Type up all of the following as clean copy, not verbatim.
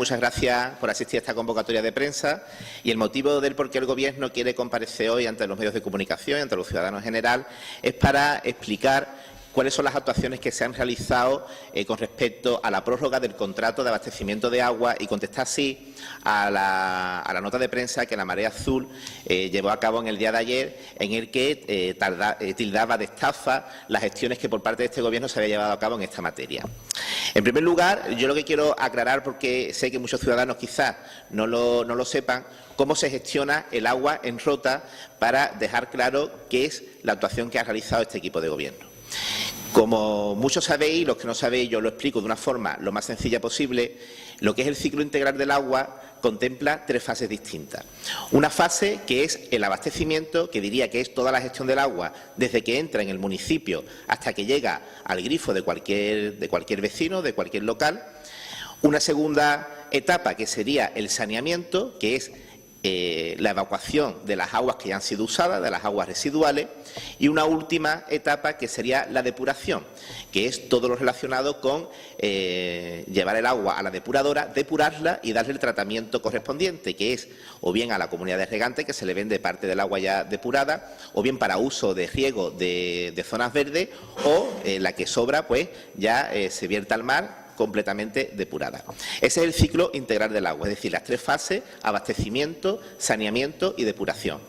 Muchas gracias por asistir a esta convocatoria de prensa. Y el motivo del por qué el Gobierno quiere comparecer hoy ante los medios de comunicación y ante los ciudadanos en general es para explicar cuáles son las actuaciones que se han realizado con respecto a la prórroga del contrato de abastecimiento de agua y contestar así a la nota de prensa que la Marea Azul llevó a cabo en el día de ayer, en el que tildaba de estafa las gestiones que por parte de este Gobierno se había llevado a cabo en esta materia. En primer lugar, yo lo que quiero aclarar, porque sé que muchos ciudadanos quizás no lo sepan, cómo se gestiona el agua en Rota, para dejar claro qué es la actuación que ha realizado este equipo de Gobierno. Como muchos sabéis, los que no sabéis, yo lo explico de una forma lo más sencilla posible. Lo que es el ciclo integral del agua contempla tres fases distintas. Una fase que es el abastecimiento, que diría que es toda la gestión del agua desde que entra en el municipio hasta que llega al grifo de cualquier vecino, de cualquier local. Una segunda etapa que sería el saneamiento, que es la evacuación de las aguas que ya han sido usadas, de las aguas residuales, y una última etapa que sería la depuración, que es todo lo relacionado con llevar el agua a la depuradora, depurarla y darle el tratamiento correspondiente, que es o bien a la comunidad de regantes, que se le vende parte del agua ya depurada, o bien para uso de riego de zonas verdes, o la que sobra pues ya se vierte al mar completamente depurada. Ese es el ciclo integral del agua, es decir, las tres fases: abastecimiento, saneamiento y depuración.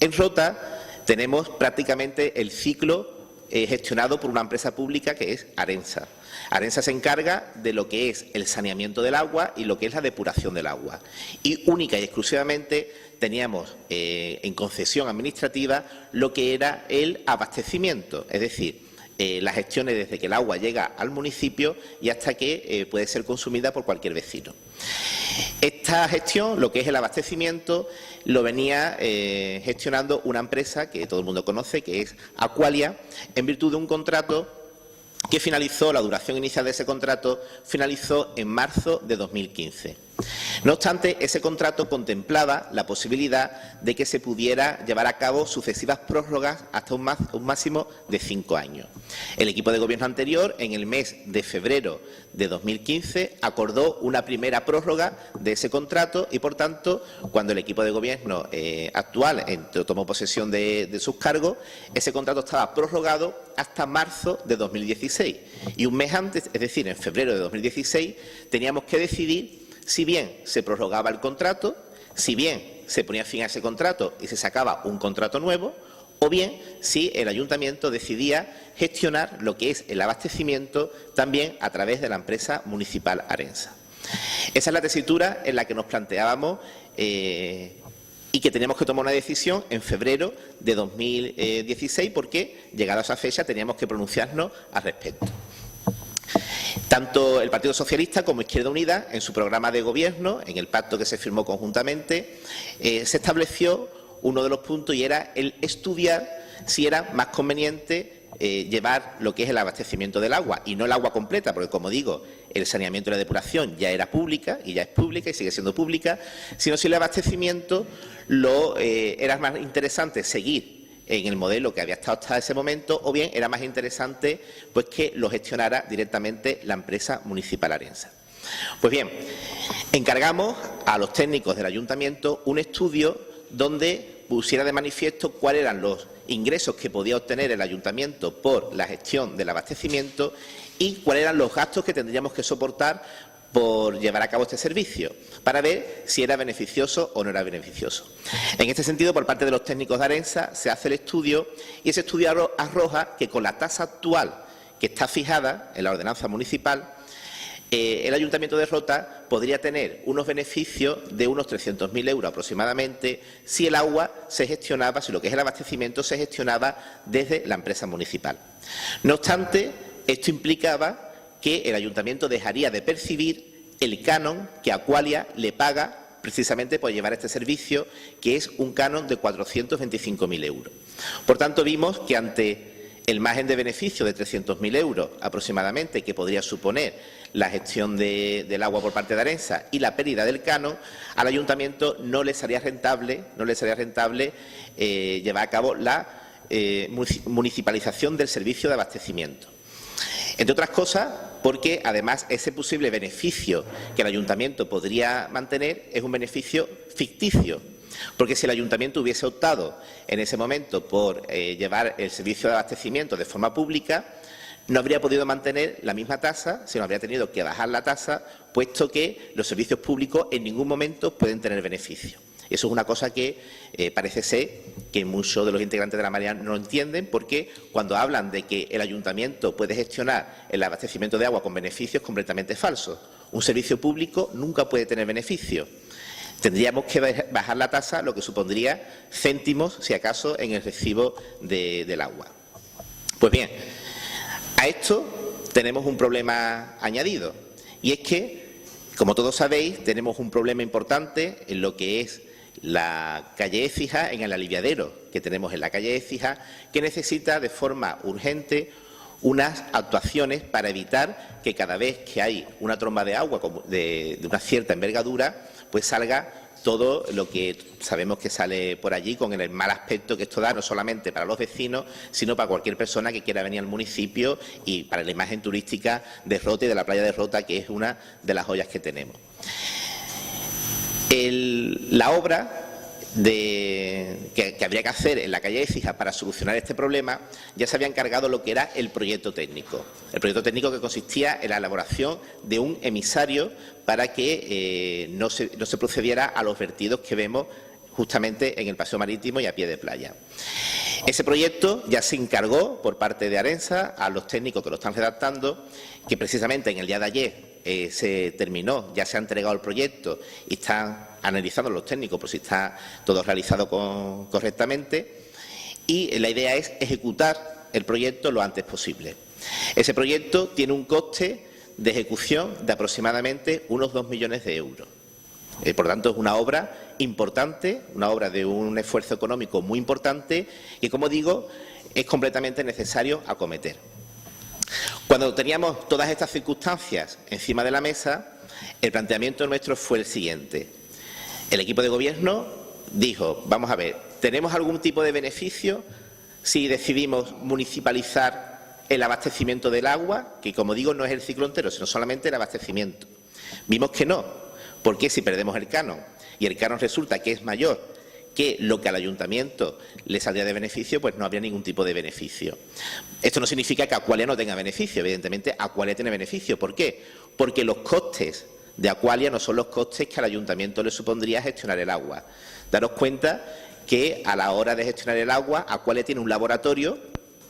En Rota tenemos prácticamente el ciclo gestionado por una empresa pública que es Arensa. Arensa se encarga de lo que es el saneamiento del agua y lo que es la depuración del agua. Y única y exclusivamente teníamos en concesión administrativa lo que era el abastecimiento, es decir, las gestiones desde que el agua llega al municipio y hasta que puede ser consumida por cualquier vecino. Esta gestión, lo que es el abastecimiento, lo venía gestionando una empresa que todo el mundo conoce, que es Aqualia, en virtud de un contrato que finalizó, la duración inicial de ese contrato finalizó en marzo de 2015. No obstante, ese contrato contemplaba la posibilidad de que se pudiera llevar a cabo sucesivas prórrogas hasta un máximo de 5 años. El equipo de Gobierno anterior, en el mes de febrero de 2015, acordó una primera prórroga de ese contrato y, por tanto, cuando el equipo de Gobierno actual tomó posesión de sus cargos, ese contrato estaba prorrogado hasta marzo de 2016. Y un mes antes, es decir, en febrero de 2016, teníamos que decidir si bien se prorrogaba el contrato, si bien se ponía fin a ese contrato y se sacaba un contrato nuevo, o bien si el ayuntamiento decidía gestionar lo que es el abastecimiento también a través de la empresa municipal Arensa. Esa es la tesitura en la que nos planteábamos y que teníamos que tomar una decisión en febrero de 2016, porque, llegada a esa fecha, teníamos que pronunciarnos al respecto. Tanto el Partido Socialista como Izquierda Unida, en su programa de Gobierno, en el pacto que se firmó conjuntamente, se estableció uno de los puntos, y era el estudiar si era más conveniente llevar lo que es el abastecimiento del agua, y no el agua completa, porque, como digo, el saneamiento y la depuración ya era pública, y ya es pública y sigue siendo pública, sino si el abastecimiento era más interesante seguir en el modelo que había estado hasta ese momento, o bien era más interesante pues que lo gestionara directamente la empresa municipal Arensa. Pues bien, encargamos a los técnicos del ayuntamiento un estudio donde pusiera de manifiesto cuáles eran los ingresos que podía obtener el ayuntamiento por la gestión del abastecimiento y cuáles eran los gastos que tendríamos que soportar por llevar a cabo este servicio, para ver si era beneficioso o no era beneficioso. En este sentido, por parte de los técnicos de Arensa, se hace el estudio, y ese estudio arroja que con la tasa actual que está fijada en la ordenanza municipal, el Ayuntamiento de Rota podría tener unos beneficios de unos 300.000 euros aproximadamente si el agua se gestionaba, si lo que es el abastecimiento se gestionaba desde la empresa municipal. No obstante, esto implicaba que el ayuntamiento dejaría de percibir el canon que Aqualia le paga precisamente por llevar este servicio, que es un canon de 425.000 euros. Por tanto, vimos que ante el margen de beneficio de 300.000 euros aproximadamente que podría suponer la gestión del agua por parte de Arensa y la pérdida del canon, al ayuntamiento no le sería rentable llevar a cabo la municipalización del servicio de abastecimiento. Entre otras cosas, porque además ese posible beneficio que el ayuntamiento podría mantener es un beneficio ficticio. Porque si el ayuntamiento hubiese optado en ese momento por llevar el servicio de abastecimiento de forma pública, no habría podido mantener la misma tasa, sino habría tenido que bajar la tasa, puesto que los servicios públicos en ningún momento pueden tener beneficio. Eso es una cosa que parece ser que muchos de los integrantes de la Marea no entienden, porque cuando hablan de que el ayuntamiento puede gestionar el abastecimiento de agua con beneficios, es completamente falso. Un servicio público nunca puede tener beneficio. Tendríamos que bajar la tasa, lo que supondría céntimos, si acaso, en el recibo del agua. Pues bien, a esto tenemos un problema añadido, y es que, como todos sabéis, tenemos un problema importante en lo que es la calle Écija, en el aliviadero que tenemos en la calle Écija, que necesita de forma urgente unas actuaciones para evitar que cada vez que hay una tromba de agua de una cierta envergadura, pues salga todo lo que sabemos que sale por allí, con el mal aspecto que esto da, no solamente para los vecinos, sino para cualquier persona que quiera venir al municipio y para la imagen turística de Rota y de la playa de Rota, que es una de las joyas que tenemos. La obra que habría que hacer en la calle Écija para solucionar este problema, ya se había encargado lo que era el proyecto técnico. El proyecto técnico que consistía en la elaboración de un emisario para que no se procediera a los vertidos que vemos justamente en el paseo marítimo y a pie de playa. Ese proyecto ya se encargó por parte de Arensa a los técnicos que lo están redactando, que precisamente en el día de ayer se terminó, ya se ha entregado el proyecto y están analizando los técnicos por si está todo realizado correctamente, y la idea es ejecutar el proyecto lo antes posible. Ese proyecto tiene un coste de ejecución de aproximadamente unos 2 millones de euros. Por lo tanto, es una obra importante, una obra de un esfuerzo económico muy importante y, como digo, es completamente necesario acometer. Cuando teníamos todas estas circunstancias encima de la mesa, el planteamiento nuestro fue el siguiente. El equipo de gobierno dijo, vamos a ver, ¿tenemos algún tipo de beneficio si decidimos municipalizar el abastecimiento del agua? Que, como digo, no es el ciclo entero, sino solamente el abastecimiento. Vimos que no, porque si perdemos el canon y el canon resulta que es mayor que lo que al ayuntamiento le saldría de beneficio, pues no habría ningún tipo de beneficio. Esto no significa que Aqualia no tenga beneficio, evidentemente Aqualia tiene beneficio. ¿Por qué? Porque los costes de Aqualia no son los costes que al ayuntamiento le supondría gestionar el agua. Daros cuenta que a la hora de gestionar el agua, Aqualia tiene un laboratorio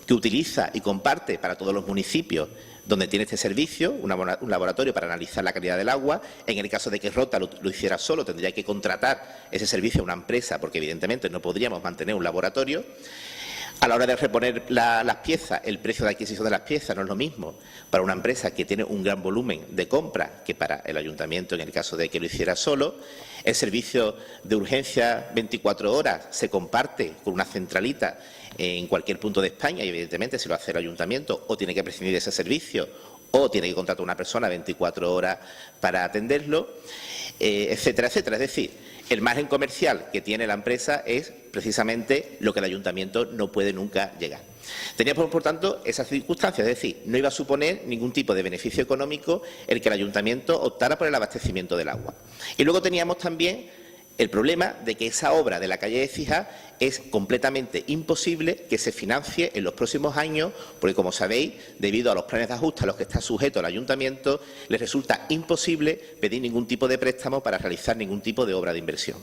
que utiliza y comparte para todos los municipios donde tiene este servicio, un laboratorio para analizar la calidad del agua. En el caso de que Rota lo hiciera solo, tendría que contratar ese servicio a una empresa, porque evidentemente no podríamos mantener un laboratorio. A la hora de reponer las piezas, el precio de adquisición de las piezas no es lo mismo para una empresa que tiene un gran volumen de compra que para el ayuntamiento en el caso de que lo hiciera solo. El servicio de urgencia 24 horas se comparte con una centralita en cualquier punto de España y, evidentemente, si lo hace el ayuntamiento o tiene que prescindir de ese servicio o tiene que contratar a una persona 24 horas para atenderlo, etcétera, etcétera. Es decir, el margen comercial que tiene la empresa es precisamente lo que el ayuntamiento no puede nunca llegar. Teníamos, por tanto, esas circunstancias, es decir, no iba a suponer ningún tipo de beneficio económico el que el ayuntamiento optara por el abastecimiento del agua. Y luego teníamos también el problema de que esa obra de la calle Écija es completamente imposible que se financie en los próximos años, porque, como sabéis, debido a los planes de ajuste a los que está sujeto el ayuntamiento, les resulta imposible pedir ningún tipo de préstamo para realizar ningún tipo de obra de inversión.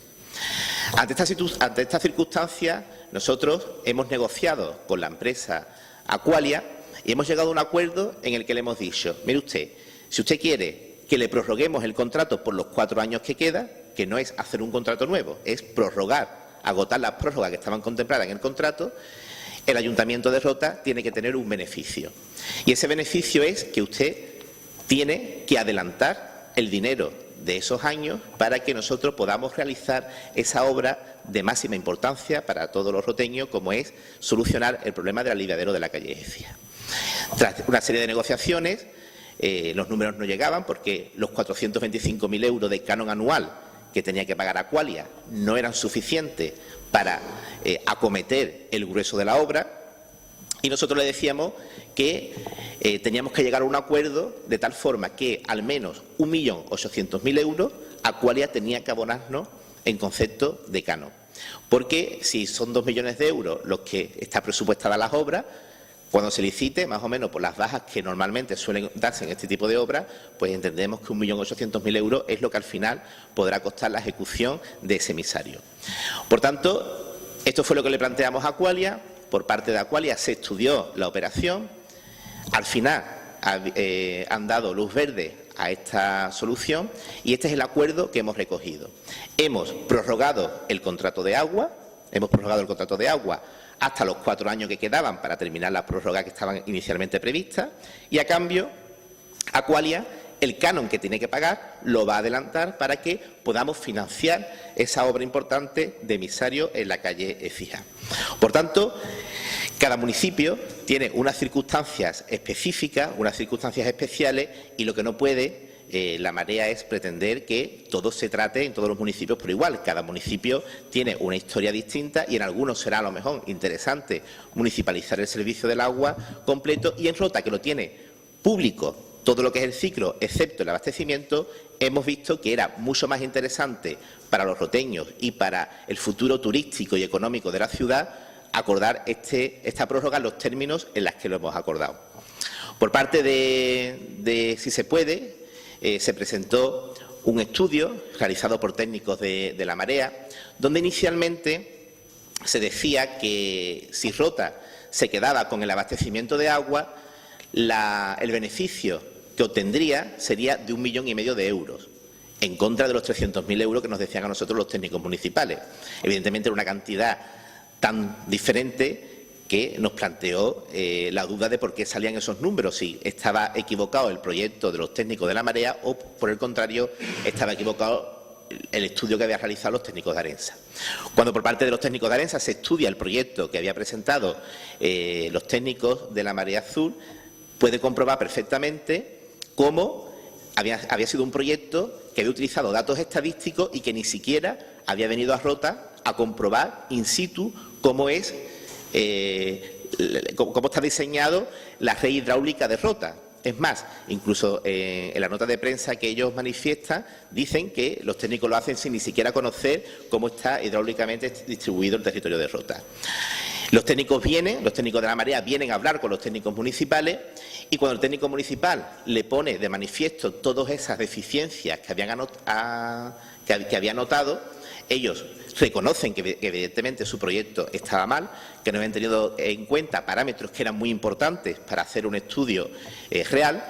Ante esta circunstancia, nosotros hemos negociado con la empresa Aqualia y hemos llegado a un acuerdo en el que le hemos dicho, mire usted, si usted quiere que le prorroguemos el contrato por los 4 años que queda, que no es hacer un contrato nuevo, es prorrogar, agotar las prórrogas que estaban contempladas en el contrato, el Ayuntamiento de Rota tiene que tener un beneficio. Y ese beneficio es que usted tiene que adelantar el dinero de esos años para que nosotros podamos realizar esa obra de máxima importancia para todos los roteños, como es solucionar el problema del aliviadero de la calle Écija. Tras una serie de negociaciones, los números no llegaban porque los 425.000 euros de canon anual que tenía que pagar Aqualia no eran suficientes para acometer el grueso de la obra, Y nosotros le decíamos que teníamos que llegar a un acuerdo de tal forma que al menos 1.800.000 euros Aqualia tenía que abonarnos en concepto de canon. Porque si son 2 millones de euros los que está presupuestada las obras, cuando se licite, más o menos por las bajas que normalmente suelen darse en este tipo de obras, pues entendemos que 1.800.000 euros es lo que al final podrá costar la ejecución de ese emisario. Por tanto, esto fue lo que le planteamos a Aqualia. Por parte de Aqualia se estudió la operación. Al final han dado luz verde a esta solución y este es el acuerdo que hemos recogido. Hemos prorrogado el contrato de agua, hasta los 4 años que quedaban para terminar la prórroga que estaban inicialmente previstas y a cambio Aqualia el canon que tiene que pagar lo va a adelantar para que podamos financiar esa obra importante de emisario en la calle Écija. Por tanto, cada municipio tiene unas circunstancias específicas, unas circunstancias especiales y lo que no puede la Marea es pretender que todo se trate en todos los municipios por igual. Cada municipio tiene una historia distinta y en algunos será a lo mejor interesante municipalizar el servicio del agua completo y en Rota, que lo tiene público todo lo que es el ciclo, excepto el abastecimiento, hemos visto que era mucho más interesante para los roteños y para el futuro turístico y económico de la ciudad acordar esta prórroga en los términos en los que lo hemos acordado. Por parte de Si se puede, se presentó un estudio realizado por técnicos de la Marea, donde inicialmente se decía que si Rota se quedaba con el abastecimiento de agua, el beneficio que obtendría sería de 1,5 millones de euros, en contra de los 300.000 euros que nos decían a nosotros los técnicos municipales. Evidentemente era una cantidad tan diferente que nos planteó la duda de por qué salían esos números, si estaba equivocado el proyecto de los técnicos de la Marea o, por el contrario, estaba equivocado el estudio que habían realizado los técnicos de Arensa. Cuando por parte de los técnicos de Arensa se estudia el proyecto que había presentado los técnicos de la Marea Azul, puede comprobar perfectamente cómo había sido un proyecto que había utilizado datos estadísticos y que ni siquiera había venido a Rota a comprobar in situ cómo está diseñado la red hidráulica de Rota. Es más, incluso en la nota de prensa que ellos manifiestan, dicen que los técnicos lo hacen sin ni siquiera conocer cómo está hidráulicamente distribuido el territorio de Rota. Los técnicos de la Marea vienen a hablar con los técnicos municipales y cuando el técnico municipal le pone de manifiesto todas esas deficiencias que había notado, ellos reconocen que evidentemente su proyecto estaba mal, que no habían tenido en cuenta parámetros que eran muy importantes para hacer un estudio real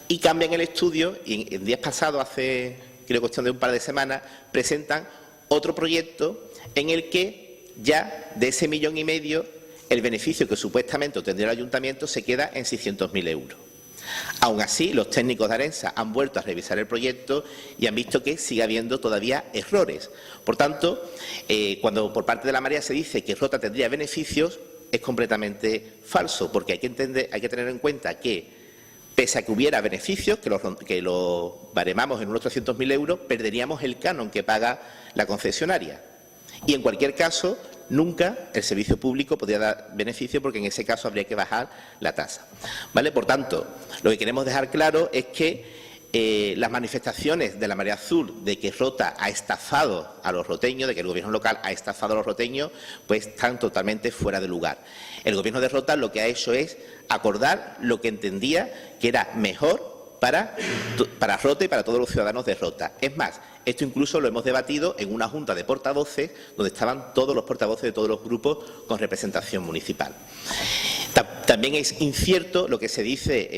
y cambian el estudio y en días pasados, hace creo cuestión de un par de semanas, presentan otro proyecto en el que ya de ese 1,5 millones el beneficio que supuestamente obtendría el ayuntamiento se queda en 600.000 euros. Aún así, los técnicos de Arensa han vuelto a revisar el proyecto y han visto que sigue habiendo todavía errores. Por tanto, cuando por parte de la Marea se dice que Rota tendría beneficios, es completamente falso, porque hay que tener en cuenta que, pese a que hubiera beneficios, que lo baremamos en unos 300.000 euros, perderíamos el canon que paga la concesionaria. Y en cualquier caso, nunca el servicio público podría dar beneficio porque en ese caso habría que bajar la tasa. ¿Vale? Por tanto, lo que queremos dejar claro es que las manifestaciones de la Marea Azul de que Rota ha estafado a los roteños, de que el Gobierno local ha estafado a los roteños, pues están totalmente fuera de lugar. El Gobierno de Rota lo que ha hecho es acordar lo que entendía que era mejor para Rota y para todos los ciudadanos de Rota. Es más, esto incluso lo hemos debatido en una junta de portavoces donde estaban todos los portavoces de todos los grupos con representación municipal. También es incierto lo que se dice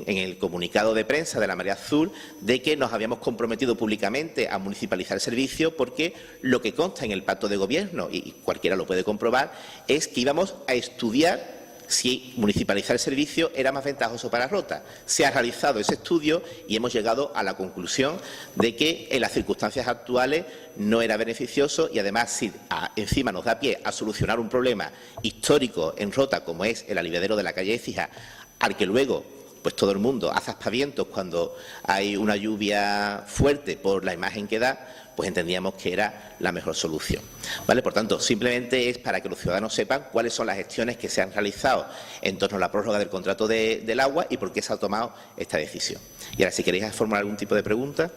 en el comunicado de prensa de la Marea Azul de que nos habíamos comprometido públicamente a municipalizar el servicio, porque lo que consta en el pacto de gobierno, y cualquiera lo puede comprobar, es que íbamos a estudiar si municipalizar el servicio era más ventajoso para Rota. Se ha realizado ese estudio y hemos llegado a la conclusión de que en las circunstancias actuales no era beneficioso y además si encima nos da pie a solucionar un problema histórico en Rota como es el aliviadero de la calle Écija, al que luego pues todo el mundo hace aspavientos cuando hay una lluvia fuerte por la imagen que da, pues entendíamos que era la mejor solución, ¿vale? Por tanto, simplemente es para que los ciudadanos sepan cuáles son las gestiones que se han realizado en torno a la prórroga del contrato del agua y por qué se ha tomado esta decisión. Y ahora, si queréis formular algún tipo de pregunta.